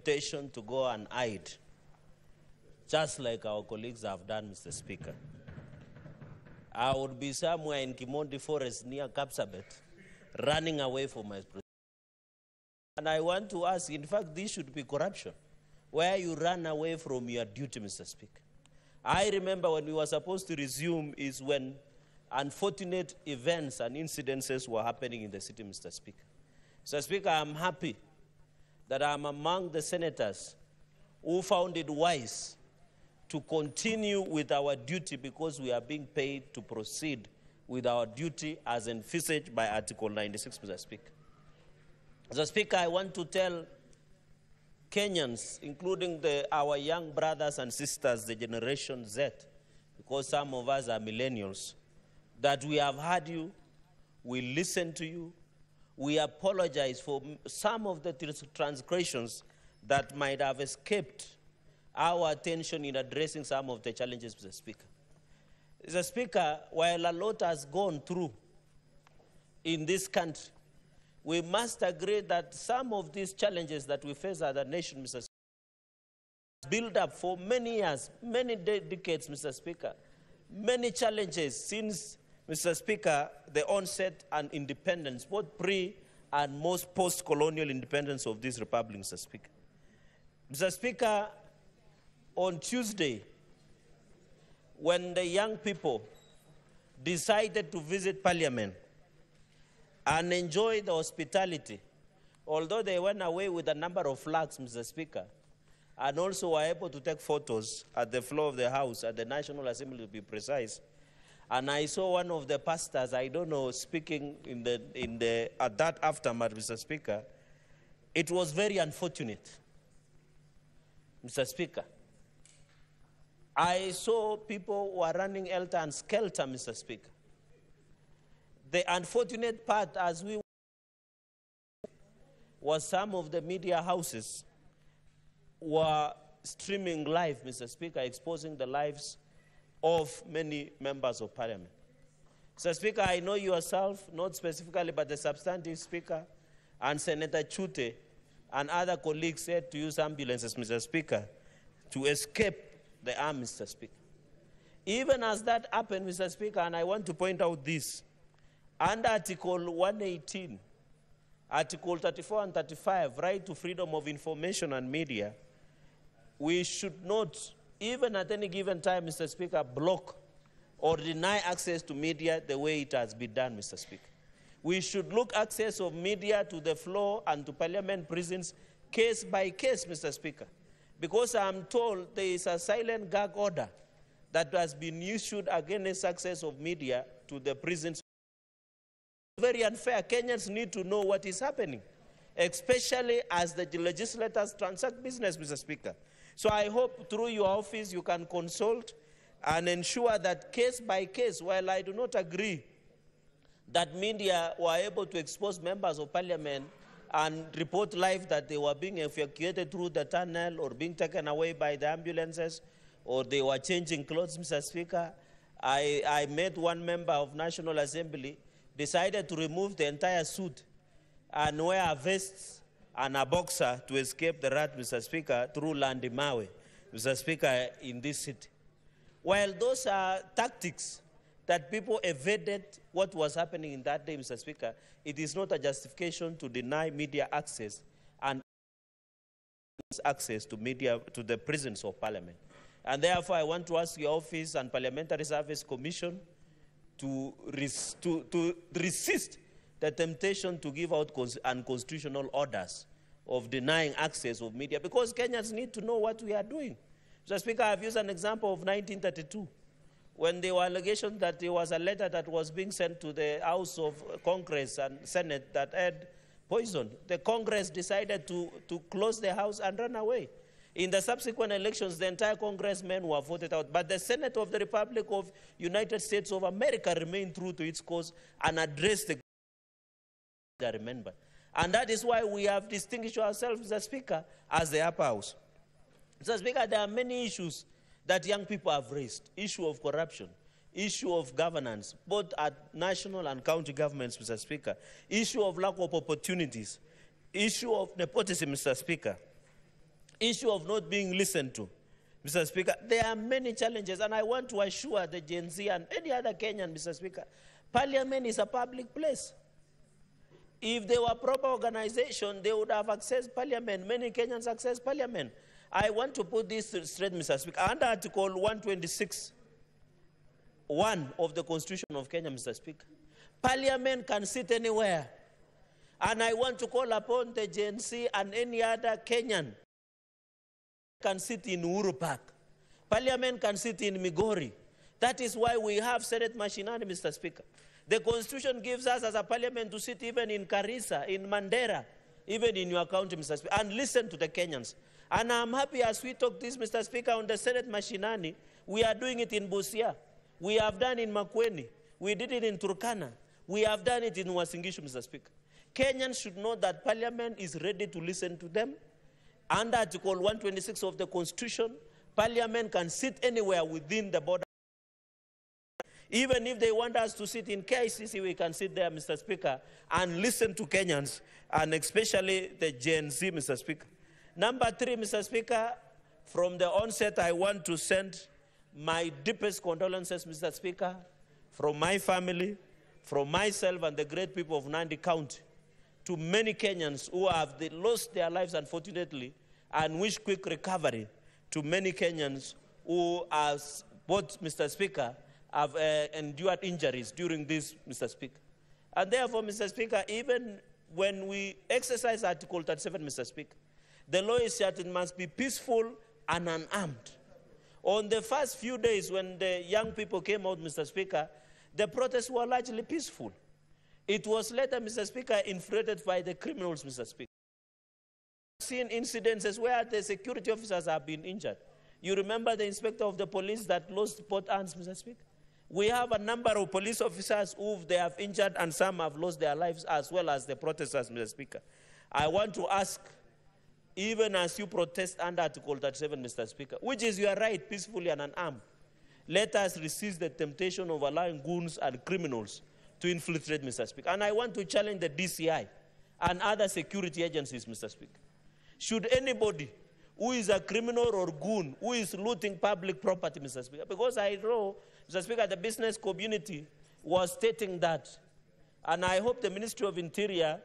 temptation to go and hide, just like our colleagues have done, Mr. Speaker. I would be somewhere in Kimondi Forest near Kapsabet, running away from my president. And I want to ask, in fact, this should be corruption, where you run away from your duty, Mr. Speaker. I remember when we were supposed to resume is when unfortunate events and incidences were happening in the city, Mr. Speaker. Mr. Speaker, I'm happy that I'm among the senators who found it wise to continue with our duty because we are being paid to proceed with our duty as envisaged by Article 96, Mr. Speaker. Mr. Speaker, I want to tell Kenyans, including our young brothers and sisters, the Generation Z, because some of us are millennials, that we have heard you, we listen to you, we apologize for some of the transgressions that might have escaped our attention in addressing some of the challenges, Mr. Speaker. Mr. Speaker, while a lot has gone through in this country, we must agree that some of these challenges that we face as a nation, Mr. Speaker, built up for many years, many decades, Mr. Speaker, many challenges since, Mr. Speaker, the onset and independence, both pre and most post-colonial independence of this republic, Mr. Speaker. Mr. Speaker, on Tuesday, when the young people decided to visit Parliament and enjoy the hospitality, although they went away with a number of flags, Mr. Speaker, and also were able to take photos at the floor of the House, at the National Assembly to be precise. And I saw one of the pastors, I don't know, speaking at that aftermath, Mr. Speaker. It was very unfortunate, Mr. Speaker. I saw people who were running helter and skelter, Mr. Speaker. The unfortunate part, as we was some of the media houses were streaming live, Mr. Speaker, exposing the lives of many members of Parliament. Mr. Speaker, I know yourself, not specifically, but the substantive Speaker and Senator Chute and other colleagues said to use ambulances, Mr. Speaker, to escape the arm, Mr. Speaker. Even as that happened, Mr. Speaker, and I want to point out this, under Article 118, Article 34 and 35, right to freedom of information and media, we should not, even at any given time, Mr. Speaker, block or deny access to media the way it has been done, Mr. Speaker. We should look access of media to the floor and to Parliament prisons case by case, Mr. Speaker, because I'm told there is a silent gag order that has been issued against access of media to the prisons. Very unfair. Kenyans need to know what is happening, especially as the legislators transact business, Mr. Speaker. So I hope through your office you can consult and ensure that case by case, while I do not agree that media were able to expose members of Parliament and report live that they were being evacuated through the tunnel or being taken away by the ambulances or they were changing clothes, Mr. Speaker, I met one member of National Assembly, decided to remove the entire suit and wear a vest and a boxer to escape the rat, Mr. Speaker, through Landimawe, Mr. Speaker, in this city. While those are tactics that people evaded what was happening in that day, Mr. Speaker, it is not a justification to deny media access and access to media to the prisons of Parliament. And therefore, I want to ask your office and Parliamentary Service Commission to resist the temptation to give out unconstitutional orders of denying access of media, because Kenyans need to know what we are doing. Mr. Speaker, I've used an example of 1932, when there were allegations that there was a letter that was being sent to the House of Congress and Senate that had poison. The Congress decided to close the House and run away. In the subsequent elections, the entire congressmen were voted out, but the Senate of the Republic of United States of America remained true to its cause and addressed the remember. And that is why we have distinguished ourselves, Mr. Speaker, as the upper house. Mr. Speaker, there are many issues that young people have raised. Issue of corruption, issue of governance, both at national and county governments, Mr. Speaker, issue of lack of opportunities, issue of nepotism, Mr. Speaker. issue of not being listened to. Mr. Speaker, there are many challenges, and I want to assure the Gen Z and any other Kenyan, Mr. Speaker, Parliament is a public place. If there were proper organization, they would have accessed Parliament. Many Kenyans access Parliament. I want to put this straight, Mr. Speaker. Under Article 126, 1 of the Constitution of Kenya, Mr. Speaker, Parliament can sit anywhere. And I want to call upon the Gen Z and any other Kenyan can sit in Uhuru Park. Parliament can sit in Migori. That is why we have Senate machinery, Mr. Speaker. The Constitution gives us as a Parliament to sit even in Garissa, in Mandera, even in your county, Mr. Speaker, and listen to the Kenyans. And I'm happy as we talk this, Mr. Speaker, on the Senate machinery, we are doing it in Busia. We have done it in Makueni. We did it in Turkana. We have done it in Uasin-Gishu, Mr. Speaker. Kenyans should know that Parliament is ready to listen to them. Under Article 126 of the Constitution, Parliament can sit anywhere within the border. Even if they want us to sit in KICC, we can sit there, Mr. Speaker, and listen to Kenyans, and especially the Gen Z, Mr. Speaker. Number 3, Mr. Speaker, from the onset, I want to send my deepest condolences, Mr. Speaker, from my family, from myself and the great people of Nandi County, to many Kenyans who have lost their lives, unfortunately, and wish quick recovery to many Kenyans who, as both, Mr. Speaker, have endured injuries during this, Mr. Speaker. And therefore, Mr. Speaker, even when we exercise Article 37, Mr. Speaker, the law is that it must be peaceful and unarmed. On the first few days when the young people came out, Mr. Speaker, the protests were largely peaceful. It was later, Mr. Speaker, infiltrated by the criminals, Mr. Speaker. I've seen incidences where the security officers have been injured. You remember the inspector of the police that lost both hands, Mr. Speaker? We have a number of police officers who they have injured and some have lost their lives, as well as the protesters, Mr. Speaker. I want to ask, even as you protest under Article 37, Mr. Speaker, which is your right, peacefully and unarmed, let us resist the temptation of allowing goons and criminals to infiltrate, Mr. Speaker. And I want to challenge the DCI and other security agencies, Mr. Speaker. Should anybody who is a criminal or goon who is looting public property, Mr. Speaker, because I know, Mr. Speaker, the business community was stating that, and I hope the Ministry of Interior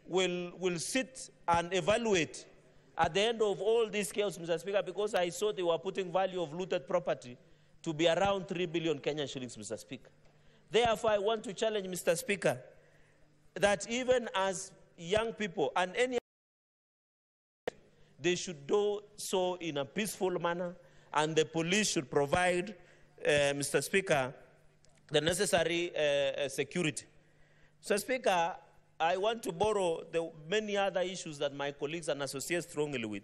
will sit and evaluate at the end of all these chaos, Mr. Speaker, because I saw they were putting value of looted property to be around 3 billion Kenyan shillings, Mr. Speaker. Therefore, I want to challenge, Mr. Speaker, that even as young people and any, they should do so in a peaceful manner, and the police should provide, Mr. Speaker, the necessary security. Mr. Speaker, I want to borrow the many other issues that my colleagues and associates strongly with.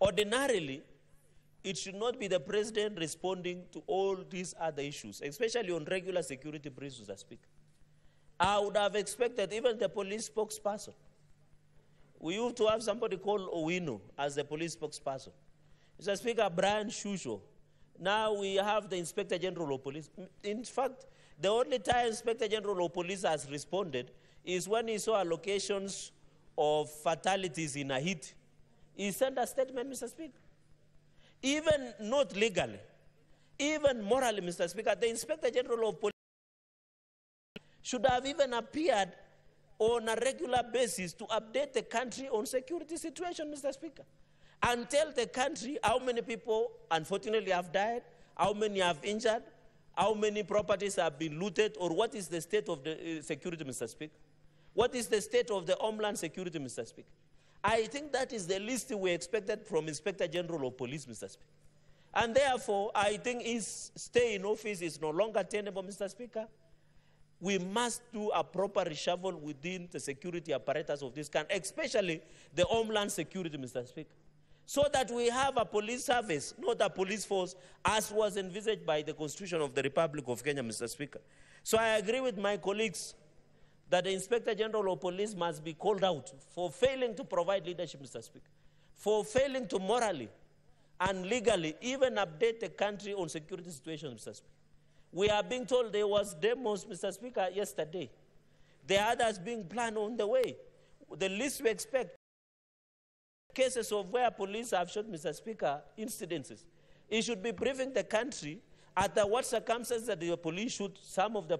Ordinarily, it should not be the president responding to all these other issues, especially on regular security briefs, Mr. Speaker. I would have expected even the police spokesperson. We used to have somebody called Owino as the police spokesperson. Mr. Speaker, Brian Shusho. Now we have the Inspector General of Police. In fact, the only time Inspector General of Police has responded is when he saw allocations of fatalities in Haiti. He sent a statement, Mr. Speaker. Even not legally, even morally, Mr. Speaker, the Inspector General of Police should have even appeared on a regular basis to update the country on security situation, Mr. Speaker, and tell the country how many people, unfortunately, have died, how many have injured, how many properties have been looted, or what is the state of the security, Mr. Speaker. What is the state of the homeland security, Mr. Speaker? I think that is the least we expected from Inspector General of Police, Mr. Speaker. And therefore, I think his stay in office is no longer tenable, Mr. Speaker. We must do a proper reshuffle within the security apparatus of this country, especially the homeland security, Mr. Speaker, so that we have a police service, not a police force, as was envisaged by the Constitution of the Republic of Kenya, Mr. Speaker. So I agree with my colleagues that the Inspector General of Police must be called out for failing to provide leadership, Mr. Speaker, for failing to morally and legally even update the country on security situation, Mr. Speaker. We are being told there was demos, Mr. Speaker, yesterday. There are others being planned on the way. The least we expect cases of where police have shot, Mr. Speaker, incidences. He should be briefing the country at what circumstances that the police shoot some of the